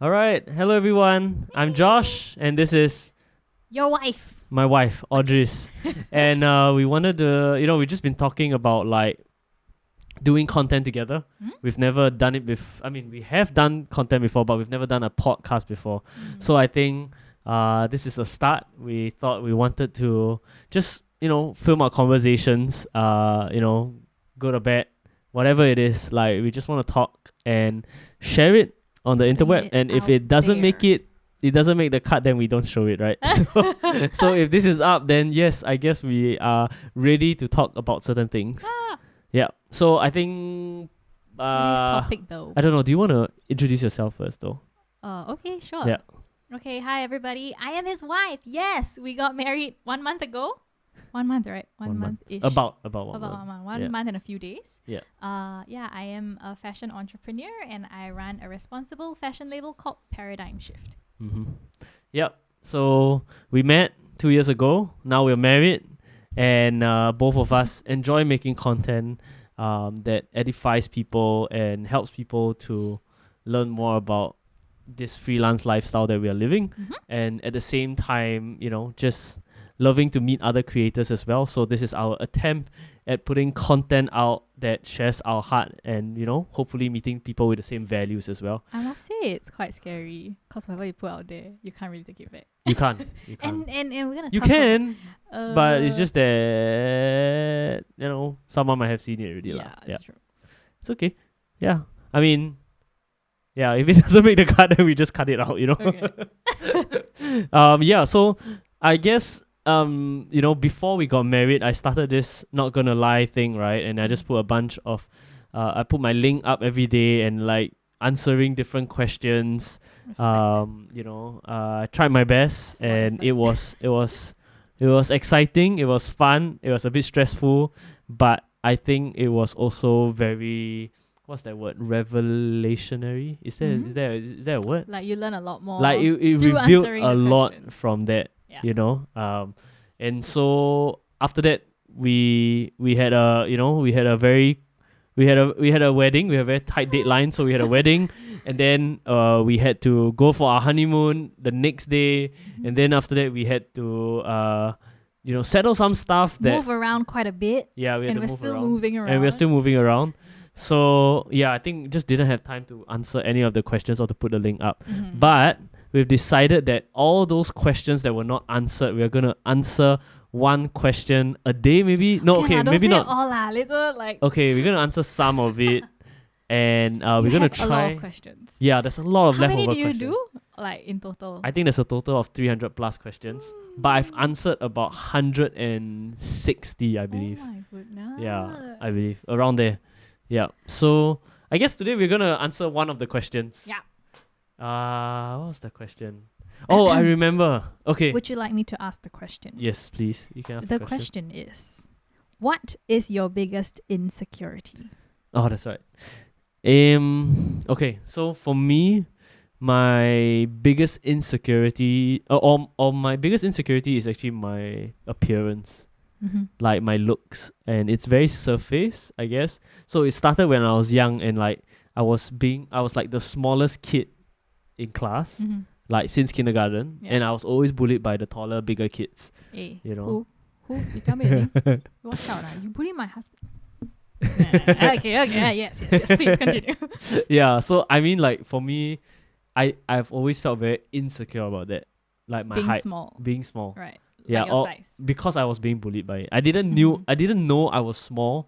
All right. Hello, everyone. I'm Josh, and this is Your wife. my wife, Audris. And we wanted to, we've just been talking about like doing content together. Hmm? We've never done it before. I mean, we have done content before, but we've never done a podcast before. So I think this is a start. We thought we wanted to just, film our conversations, go to bed, whatever it is. Like, we just want to talk and share it on the interweb. it And if out it doesn't make there. it doesn't make the cut, then we don't show it, right? So if this is up, then yes, I guess we are ready to talk about certain things. Yeah. So I think Today's topic though. I don't know. Do you want to introduce yourself first, though? Okay, sure. Yeah. Okay, hi everybody. I am his wife. Yes, we got married 1 month ago. 1 month, right? One month-ish. About 1 About month. 1 month. One Yeah. month and a few days. Yeah. Yeah, I am a fashion entrepreneur and I run a responsible fashion label called Paradigm Shift. Mm-hmm. Yep. So we met 2 years ago. Now we're married, and both of us enjoy making content that edifies people and helps people to learn more about this freelance lifestyle that we are living, Mhm. and at the same time, just loving to meet other creators as well. So this is our attempt at putting content out that shares our heart and, hopefully meeting people with the same values as well. I must say it's quite scary because whatever you put out there, you can't really take it back. You can't. You can't. And we're gonna You talk can, about, but it's just that, someone might have seen it already. yeah, Yeah. it's true. It's okay. Yeah. I mean, yeah, if it doesn't make the cut, then we just cut it out, Okay. Yeah, so I guess before we got married, I started this not gonna lie thing, right? And I just put a bunch of I put my link up every day and like answering different questions. Respect. I tried my best, It's a lot of and effort. it was exciting, it was fun, it was a bit stressful, but I think it was also very, what's that word? Revelationary? Is Mhm. there a word? Like you learn a lot more. Like it through revealed answering a the lot questions. from that, Yeah. and so after that we had a very we had a wedding. We had a very tight deadline, so we had a wedding, and then we had to go for our honeymoon the next day, and then after that we had to settle some stuff that Move around quite a bit, we had and to we're move still around. moving around. And we're still moving around. So yeah, I think just didn't have time to answer any of the questions or to put the link up. Mhm. But we've decided that all those questions that were not answered, we're gonna answer one question a day, maybe. No, okay, lah, don't maybe say not. all lah. Later, like Okay, we're gonna answer some of it, and we're you gonna have a lot try. of questions. Yeah, there's a lot of How many leftover do you questions. do? Like in total? I think there's a total of 300 plus questions, but I've answered about 160, I believe. Oh my goodness. Yeah, I believe around there. Yeah. So I guess today we're gonna answer one of the questions. Yeah. What was the question? Oh, I remember. Okay. Would you like me to ask the question? Yes, please. You can ask The the question. question is, what is your biggest insecurity? Oh, that's right. Okay. So for me, my biggest insecurity, or my biggest insecurity is actually my appearance, Mm-hmm. like my looks, and it's very surface, I guess. So it started when I was young, and like I was like the smallest kid in class, Mm-hmm. like since kindergarten, Yeah. and I was always bullied by the taller, bigger kids. Hey, You know. Who? You tell me your name. Watch out, you bully my husband. Okay, yes, please continue. Yeah, so I mean, like for me, I've always felt very insecure about that, like my Being height, small, being small. right? Yeah, Like your or size. because I was being bullied by it. I Mhm. didn't know I was small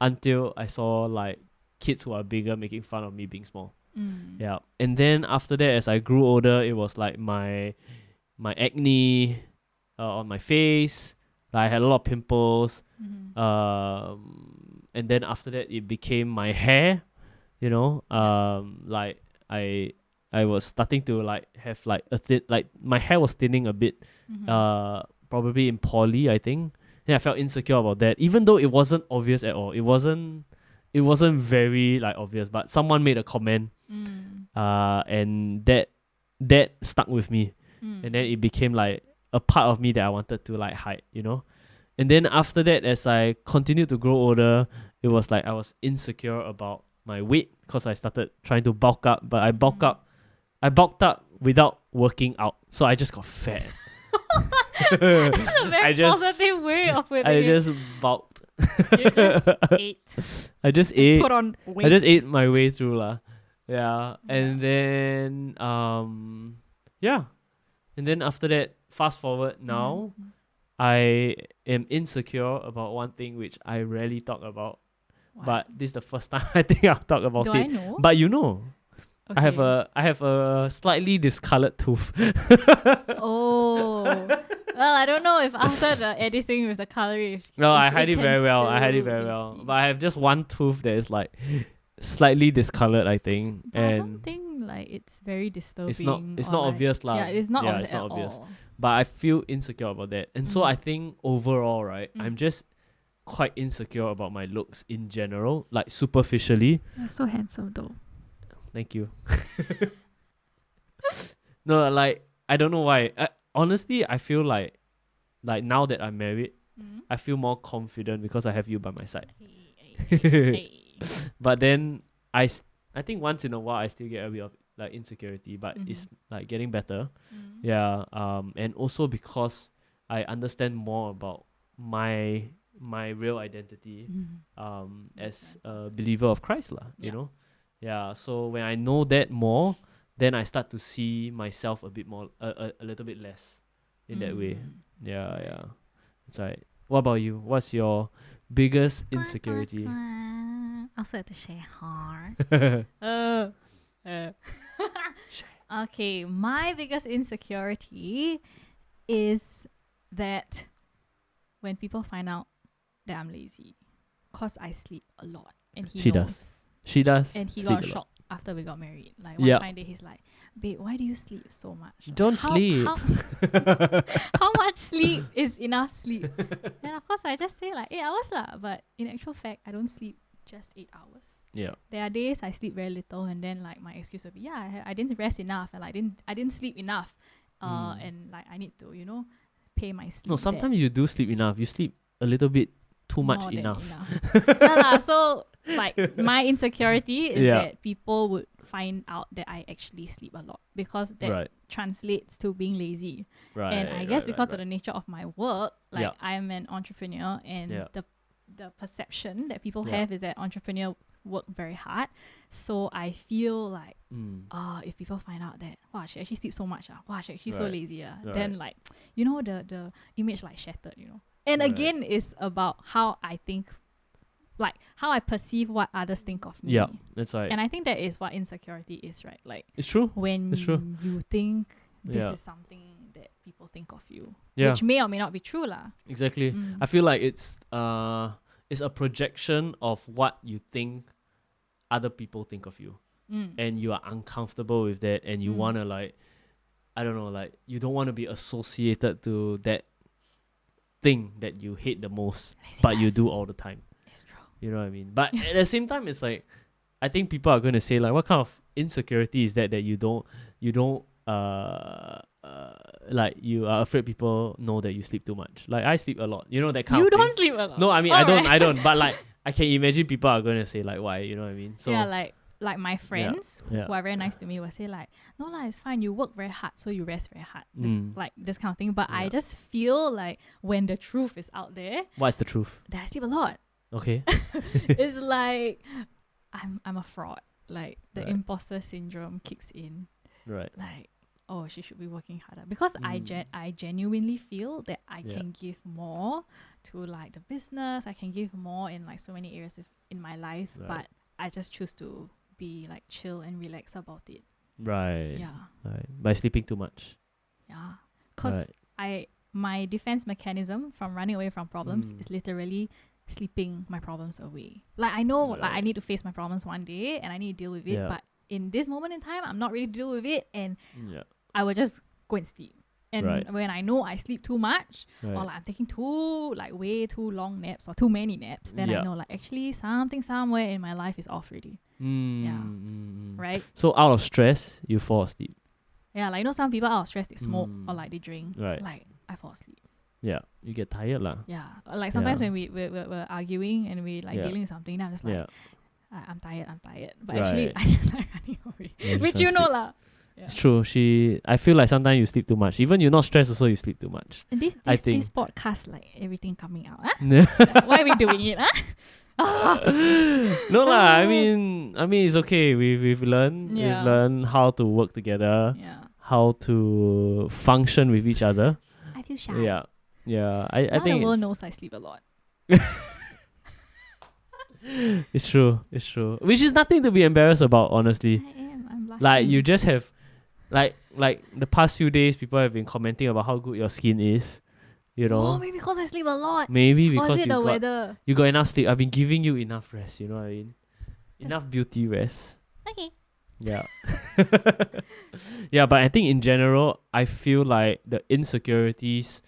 until I saw like kids who are bigger making fun of me being small. Mm. Yeah. And then after that, as I grew older, it was like my acne on my face. Like I had a lot of pimples. Mhm. And then after that it became my hair. Like I was starting to like have like a thin, like my hair was thinning a bit. Mhm. Probably in poly, I think. And I felt insecure about that, even though it wasn't obvious at all. It wasn't very like obvious, but someone made a comment, Mm. and that stuck with me, Mm. and then it became like a part of me that I wanted to like hide, And then after that, as I continued to grow older, it was like I was insecure about my weight because I started trying to bulk up, but I bulk Mhm. up I bulked up without working out, so I just got fat. That's a very positive way of putting I it. just bulked. You just ate. I just ate. Put on weight. I just ate my way through lah. Yeah. Yeah. And then yeah. And then after that, fast forward now, I am insecure about one thing which I rarely talk about. What? But this is the first time I think I'll talk about Do it. I know? But you know, Okay. I have a slightly discolored tooth. Oh. Well, I don't know if after the editing with the coloring. No, if I hide it can very well. I hide it still very be well. seen. But I have just one tooth that is like slightly discolored, I think. But I And don't think like it's very disturbing. it's or, not like, obvious lah. Yeah, it's not obvious it's not at obvious. all. But I feel insecure about that. And so I think overall, right, I'm just quite insecure about my looks in general, like superficially. You're so handsome though. Thank you. No, like I don't know why. Honestly, I feel like now that I'm married, I feel more confident because I have you by my side. But then I think once in a while I still get a bit of like insecurity, but it's like getting better. Yeah. And also because I understand more about my real identity as a believer of Christ lah, you know. Yeah. So when I know that more, then I start to see myself a bit more, a little bit less in that way. Yeah, yeah. That's right. What about you? What's your biggest insecurity? Also have to share hard. Okay, my biggest insecurity is that when people find out that I'm lazy, cause I sleep a lot, and he She knows. does. She does. And he sleep got a lot. shocked after we got married. Like one fine day, he's like, "Babe, why do you sleep so much? Don't sleep." How much sleep is enough sleep?" And of course, I just say like 8 hours lah. But in actual fact, I don't sleep just 8 hours. Yeah. There are days I sleep very little, and then like my excuse would be, I didn't rest enough, and I didn't sleep enough, and like I need to pay my sleep. No, sometimes you do sleep enough. You sleep a little bit too much more than enough. Yeah lah, so like my insecurity is that people would find out that I actually sleep a lot, because that translates to being lazy. Right. And I guess because of the nature of my work, like I'm an entrepreneur, and the perception that people have is that entrepreneur work very hard. So I feel like if people find out that she actually sleeps so much, she actually so lazy, then like the image like shattered, And again, it's about how I think, like how I perceive what others think of me. Yeah, that's right. And I think that is what insecurity is, right? Like it's true. When it's true. you think this is something that people think of you, yeah. which may or may not be true lah. Exactly. I feel like it's a projection of what you think other people think of you, and you are uncomfortable with that, and you wanna like, I don't know, like you don't want to be associated to that thing that you hate the most, but you do all the time. It's true. You know what I mean? But at the same time, it's like, I think people are going to say like, what kind of insecurity is that you don't like you are afraid people know that you sleep too much. Like I sleep a lot, that kind You of thing. don't sleep a lot. No, I mean I don't. But like I can imagine people are going to say like, why? You know what I mean? So yeah, like my friends who are very nice to me will say like, no lah, it's fine, you work very hard, so you rest very hard, this kind of thing. But I just feel like when the truth is out there, what's the truth? that I sleep a lot. Okay. It's like I'm a fraud. Like the imposter syndrome kicks in. Right. Like, oh, she should be working harder, because I genuinely feel that I can give more to like the business. I can give more in like so many areas in my life, but I just choose to be like chill and relax about it. Right. Yeah. Right. By sleeping too much. Yeah. Cause my defense mechanism from running away from problems is literally sleeping my problems away. Like I know like I need to face my problems one day and I need to deal with it, but in this moment in time I'm not ready to deal with it, and I will just go and sleep. And when I know I sleep too much, or like I'm taking way too long naps or too many naps, then I know like actually something somewhere in my life is off already. Right? So out of stress, you fall asleep. Yeah, like some people out of stress they smoke or like they drink. Right. Like I fall asleep. Yeah, you get tired lah. Yeah, like sometimes when we're arguing and we like dealing with something, then I'm just like, I'm tired. But actually I just like running away, which lah. It's true. I feel like sometimes you sleep too much. Even you're not stressed, also you sleep too much. And this podcast, like everything coming out, huh? Why are we doing it, huh? No lah. I mean, it's okay. We've learned how to work together. Yeah. How to function with each other. I feel shy. Yeah. I now think the world knows I sleep a lot. It's true. Which is nothing to be embarrassed about, honestly. I am. I'm blushing. Like you just have, like the past few days, people have been commenting about how good your skin is. You know. Oh, maybe because I sleep a lot. Maybe because or is it the weather? You got enough sleep. I've been giving you enough rest. You know what I mean? Enough beauty rest. Okay. Yeah. Yeah, but I think in general, I feel like the insecurities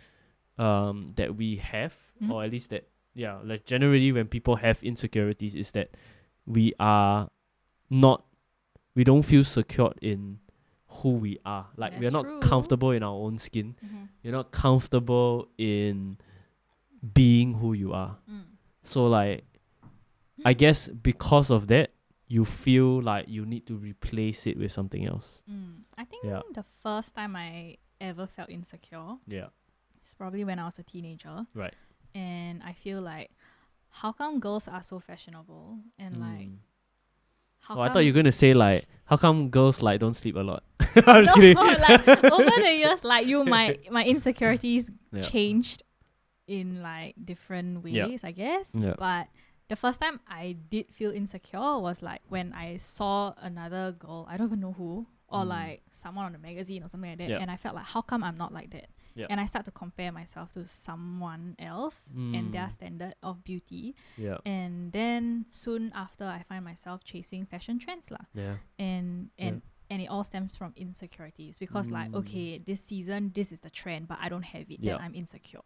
that we have, or at least that, like generally when people have insecurities, is that we don't feel secured in who we are. Like That's we are not true. comfortable in our own skin. You're not comfortable in being who you are. So like, I guess because of that, you feel like you need to replace it with something else. I think the first time I ever felt insecure is probably when I was a teenager. Right. And I feel like, how come girls are so fashionable? And like, how I thought you were going to say like, how come girls like don't sleep a lot? I'm just kidding. Like over the years, like my insecurities changed in like different ways, I guess. But the first time I did feel insecure was like when I saw another girl, I don't even know who, or like someone on the magazine or something like that, and I felt like, how come I'm not like that? And I start to compare myself to someone else and their standard of beauty. And then soon after, I find myself chasing fashion trends lah. And it all stems from insecurities because like, okay, this season this is the trend, but I don't have it. Then I'm insecure.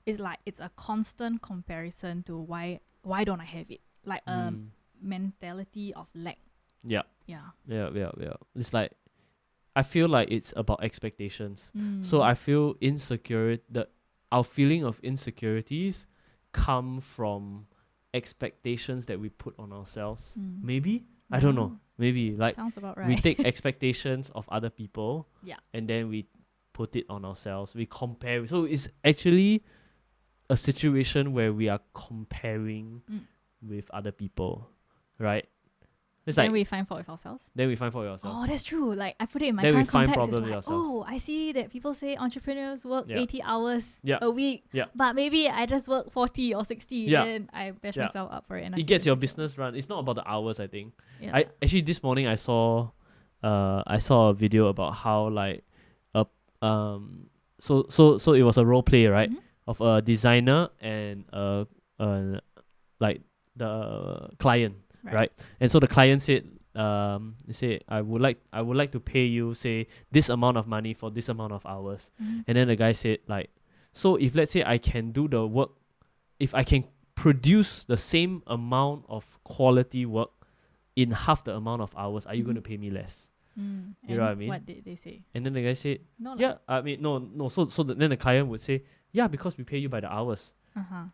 It's like it's a constant comparison to why don't I have it? Like a mentality of lack. Yeah. It's like, I feel like it's about expectations. So I feel our feeling of insecurities come from expectations that we put on ourselves. Maybe? I don't know. Maybe like sounds about right. We take expectations of other people and then we put it on ourselves. We compare. So it's actually a situation where we are comparing with other people, right? It's then like we find fault with ourselves. Oh, that's true. Like I put it in my then current we find context. problems It's with like, ourselves. I see that people say entrepreneurs work 80 hours a week, Yeah. but maybe I just work 40 or 60 and I bash myself up for it. And It gets your business run. It's not about the hours, I think. I actually this morning I saw a video about how like so it was a role play, right? Of a designer and like the client, right? And so the client said, they say, I would like to pay you, say, this amount of money for this amount of hours. And then the guy said, like, so if let's say I can do the work, if I can produce the same amount of quality work in half the amount of hours, are you going to pay me less? You know what I mean? What did they say? And then the guy said, No, I mean, no. So then the client would say, yeah, because we pay you by the hours.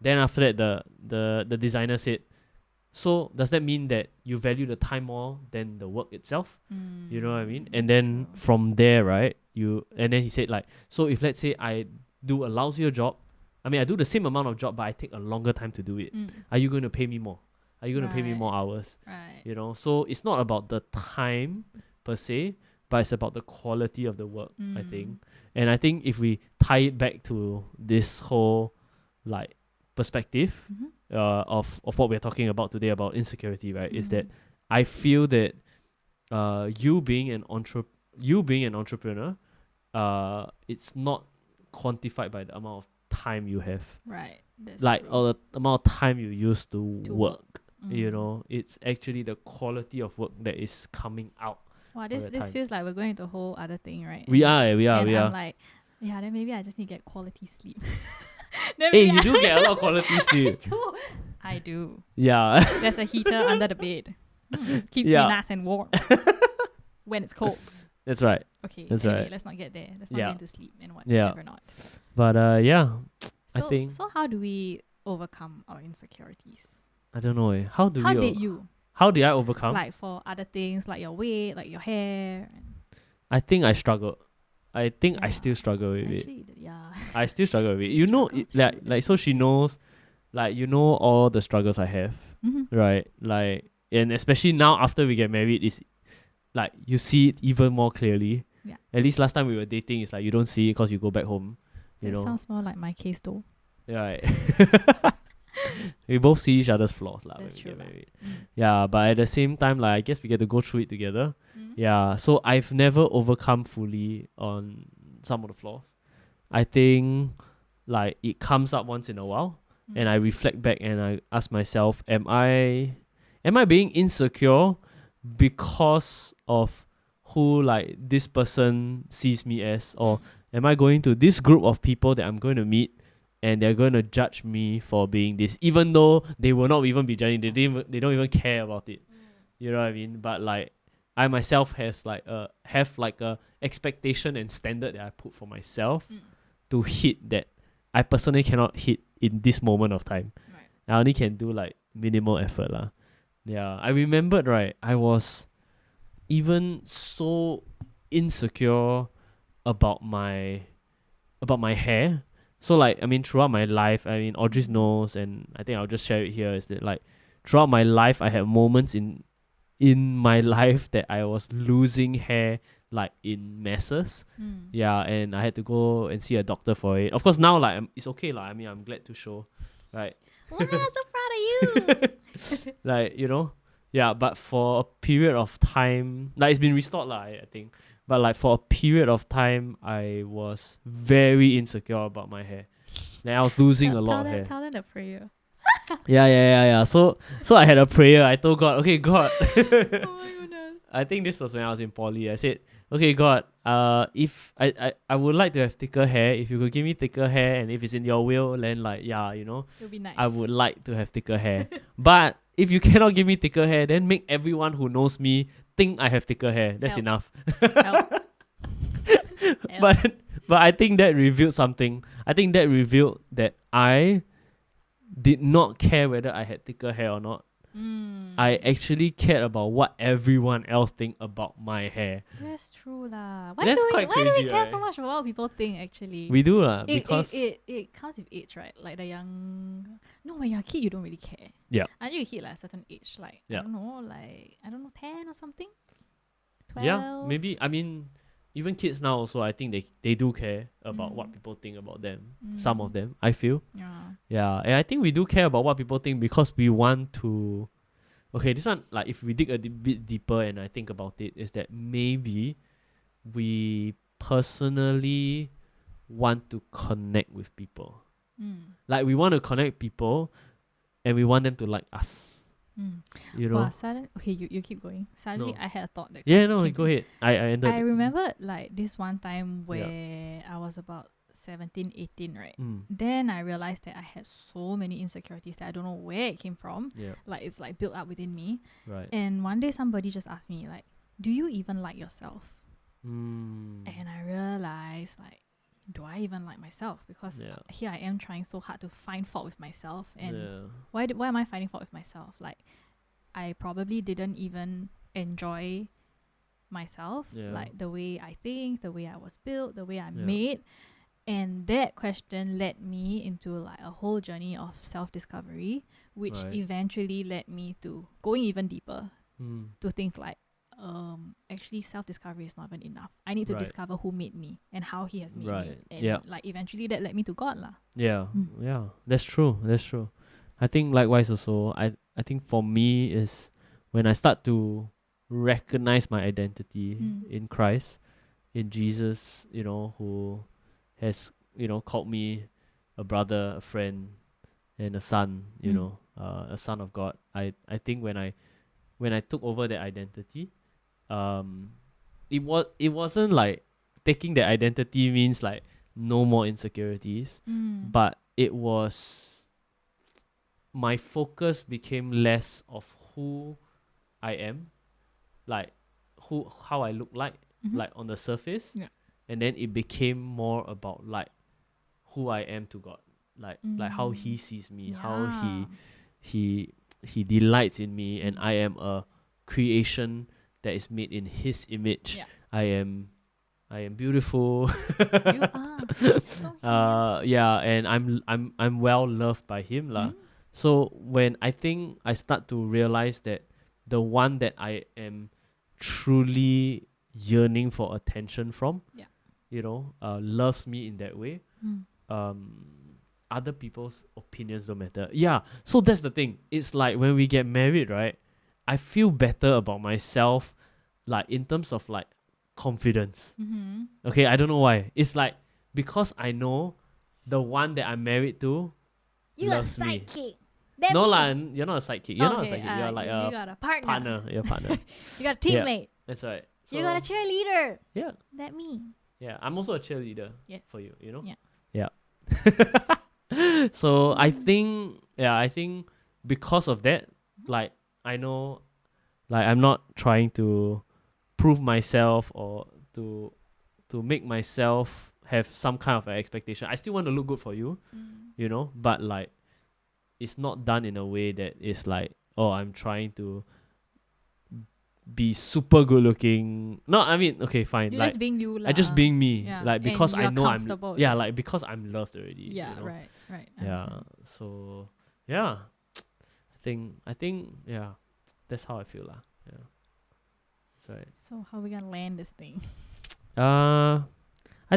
Then after that, the designer said, so does that mean that you value the time more than the work itself? You know what I mean? And then from there, right, and then he said like, so if let's say I do a lousier job, I mean I do the same amount of job but I take a longer time to do it, are you going to pay me more? Are you going to pay me more hours? You know, so it's not about the time per se, but it's about the quality of the work, I think. And I think if we tie it back to this whole like perspective of what we're talking about today about insecurity, right, is that I feel that you being an entrepreneur, it's not quantified by the amount of time you have, right? That's like, true. or the amount of time you use to work. You know, it's actually the quality of work that is coming out. Wow, this feels like we're going into a whole other thing, right? We are. I'm like, then maybe I just need to get quality sleep. Hey, you do get a lot of quality sleep. I do. Yeah. There's a heater under the bed. Keeps me nice and warm when it's cold. That's right. Okay. That's anyway, right. Let's not get there. Let's not get into sleep and what. Yeah. Never not. But I So, think. So how do we overcome our insecurities? I don't know. How did you? How did I overcome? Like for other things, like your weight, like your hair. I think I struggled. I think I Yeah. still struggle with it. Actually, yeah. I still struggle with it. You know, like so she knows, like all the struggles I have, right? Like, and especially now after we get married, is like you see it even more clearly. Yeah. At least last time we were dating, it's like you don't see it because you go back home. You know. Sounds more like my case though. Right. We both see each other's flaws when we get married. Yeah, but at the same time, like I guess we get to go through it together. Yeah. So I've never overcome fully on some of the flaws. I think like it comes up once in a while and I reflect back and I ask myself, am I being insecure because of who like this person sees me as, or am I going to this group of people that I'm going to meet and they're going to judge me for being this, even though they will not even be judging, they don't even care about it. You know what I mean? But like I myself have like a expectation and standard that I put for myself to hit that I personally cannot hit in this moment of time. Right. I only can do like minimal effort lah. Yeah, I remembered, right, I was even so insecure about my hair. So like, I mean, throughout my life, I mean, Audris knows, and I think I'll just share it here, is that like throughout my life I had moments in my life that I was losing hair like in masses. Yeah, and I had to go and see a doctor for it. Of course now like it's okay lah. I mean, I'm glad to show, right? Wow, so proud of you. Like, you know, yeah, but for a period of time, like it's been restored lah, I think. But like for a period of time, I was very insecure about my hair. Like I was losing a lot of hair. Tell them the prayer. Yeah. So I had a prayer. I told God, okay, God. Oh my goodness. I think this was when I was in poly. I said, okay, God, if I would like to have thicker hair. If you could give me thicker hair, and if it's in your will, then like, yeah, you know, it'll be nice. I would like to have thicker hair. But if you cannot give me thicker hair, then make everyone who knows me think I have thicker hair. That's enough. But I think that revealed something. I think that revealed that I did not care whether I had thicker hair or not. I actually cared about what everyone else think about my hair. That's true lah. Why do we care so much about what people think actually? We do lah, because it comes with age, right? Like the young, no, when you're a kid you don't really care. Yeah. Until you hit like a certain age, like I don't know, 10 or something. 12. Yeah, maybe. I mean, even kids now also, I think they do care about what people think about them. Some of them, I feel. Yeah, and I think we do care about what people think because we want to. Okay, this one, like if we dig a bit deeper and I think about it, is that maybe we personally want to connect with people. Like we want to connect people and we want them to like us. You know? Okay, you keep going. Suddenly I had a thought that go ahead. I remember like this one time where I was about 17, 18, right? Then I realized that I had so many insecurities that I don't know where it came from. Like it's like built up within me. Right. And one day somebody just asked me like, do you even like yourself? And I realized like, do I even like myself? Because here I am trying so hard to find fault with myself. And why am I finding fault with myself? Like I probably didn't even enjoy myself, like the way I think, the way I was built, the way I'm made. And that question led me into like a whole journey of self-discovery, which eventually led me to going even deeper to think like, actually self-discovery is not even enough. I need to discover who made me and how he has made me. And like eventually that led me to God lah. Yeah. That's true. I think likewise also, I think for me is when I start to recognize my identity in Christ, in Jesus, you know, who has, you know, called me a brother, a friend, and a son, you know, a son of God. I think when I took over that identity, it wasn't like taking that identity means like no more insecurities, but it was my focus became less of who I am, like how I look like on the surface, and then it became more about like who I am to God, like how He sees me, how He delights in me, and I am a creation that is made in His image. I am I am beautiful. You are. So Yeah, and I'm well loved by him lah. So when I think I start to realize that the one that I am truly yearning for attention from, loves me in that way. Other people's opinions don't matter. Yeah, so that's the thing. It's like when we get married, right? I feel better about myself, like in terms of like confidence. Okay, I don't know why. It's like because I know the one that I'm married to loves me. No lah, you're not a sidekick. You're not a sidekick. You're like you got a partner. You're a partner. You got a teammate. That's right. So, you got a cheerleader. Yeah. That me. Yeah, I'm also a cheerleader. Yes. For you, you know. Yeah. So I think because of that, like I know, like I'm not trying to prove myself or to make myself have some kind of an expectation. I still want to look good for you, but like it's not done in a way that is like, oh, I'm trying to be super good looking. No, I mean, okay, fine. You're like just being you, I just being me. Yeah. Like because I know I'm yeah, like because I'm loved already. Yeah, you know? right. Yeah. So yeah. I think yeah, that's how I feel lah. Yeah. Sorry. So how are we gonna land this thing? I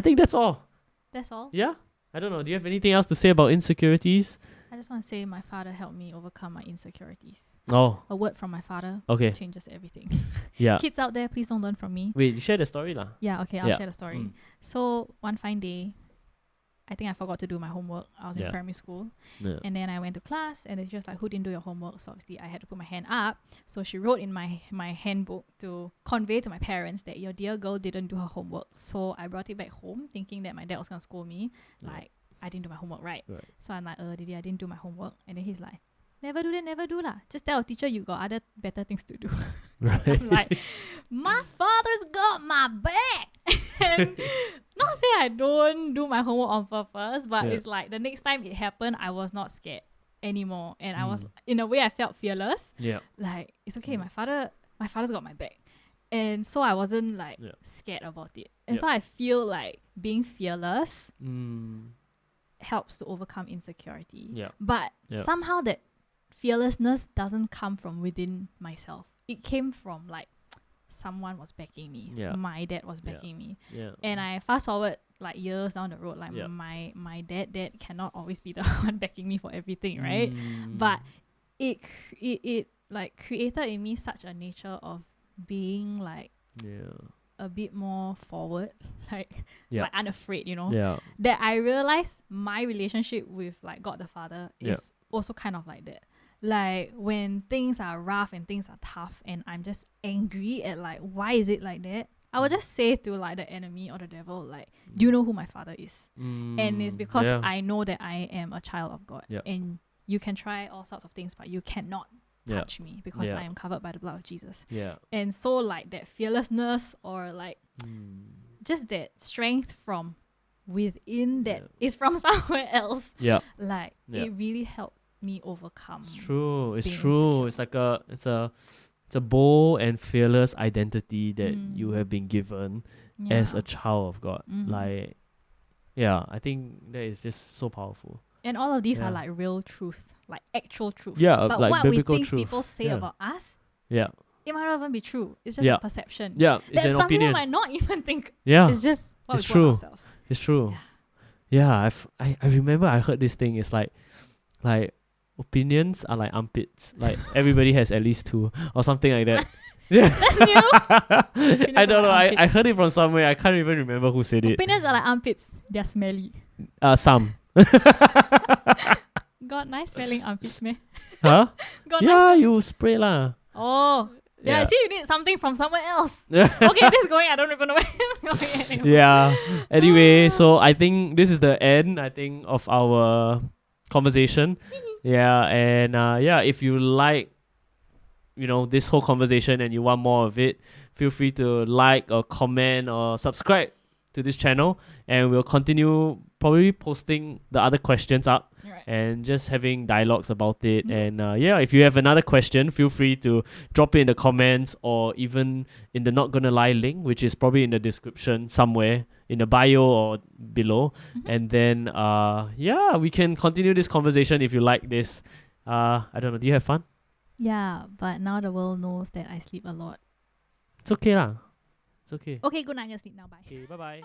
think that's all. That's all? Yeah. I don't know. Do you have anything else to say about insecurities? I just want to say my father helped me overcome my insecurities. Oh. A word from my father changes everything. Yeah. Kids out there, please don't learn from me. Wait, you share the story lah. Yeah, okay, I'll share the story. So one fine day, I think I forgot to do my homework. I was in primary school. Yeah. And then I went to class and it's just like, who didn't do your homework? So obviously I had to put my hand up. So she wrote in my handbook to convey to my parents that your dear girl didn't do her homework. So I brought it back home thinking that my dad was going to scold me. Like, I didn't do my homework, right? So I'm like, Didi, I didn't do my homework. And then he's like, never do lah. Just tell a teacher you got other better things to do. I'm like, my father's got my back. And not say I don't do my homework on purpose, but it's like the next time it happened, I was not scared anymore. And I was, in a way, I felt fearless. Yeah. Like, it's okay, my father's got my back. And so I wasn't like scared about it. And so I feel like being fearless helps to overcome insecurity. Yeah. But somehow that fearlessness doesn't come from within myself. It came from like someone was backing me. Yeah. My dad was backing me. Yeah. And I fast forward like years down the road, like my dad cannot always be the one backing me for everything, right? But it like created in me such a nature of being like a bit more forward, like unafraid, that I realized my relationship with like God the Father is also kind of like that. Like when things are rough and things are tough and I'm just angry at like, why is it like that? I would just say to like the enemy or the devil, like, do you know who my father is? And it's because I know that I am a child of God. And you can try all sorts of things, but you cannot touch me because I am covered by the blood of Jesus. And so like that fearlessness or like just that strength from within that is from somewhere else. Like it really helped me overcome. It's true. It's like it's a bold and fearless identity that you have been given as a child of God. Like I think that is just so powerful. And all of these are like real truth, like actual truth. Yeah, but like what we biblical think truth. People say about us, it might not even be true. It's just a perception. Yeah, it's that an some opinion. people might not even think. Yeah, it's just what it's we true. ourselves. It's true. I remember I heard this thing. It's like opinions are like armpits. Like everybody has at least two or something like that. Yeah, that's new. I don't know. I heard it from somewhere. I can't even remember who said it. Opinions are like armpits. They're smelly. Some. Got nice smelling armpits, man. Huh? Nice you spray lah. Oh. Yeah, I see you need something from somewhere else. Okay, this is going. I don't even know where it's going anymore. Yeah. Anyway, so I think this is the end, I think, of our conversation. And if you like, this whole conversation and you want more of it, feel free to like or comment or subscribe to this channel, and we'll continue probably posting the other questions up. Right. and just having dialogues about it. And yeah, if you have another question, feel free to drop it in the comments or even in the Not Gonna Lie link, which is probably in the description somewhere in the bio or below. And then yeah, we can continue this conversation if you like this. I don't know, do you have fun? Yeah, but now the world knows that I sleep a lot. It's okay lah. It's okay. Okay, good night. I'm gonna sleep now. Bye. Okay, bye bye.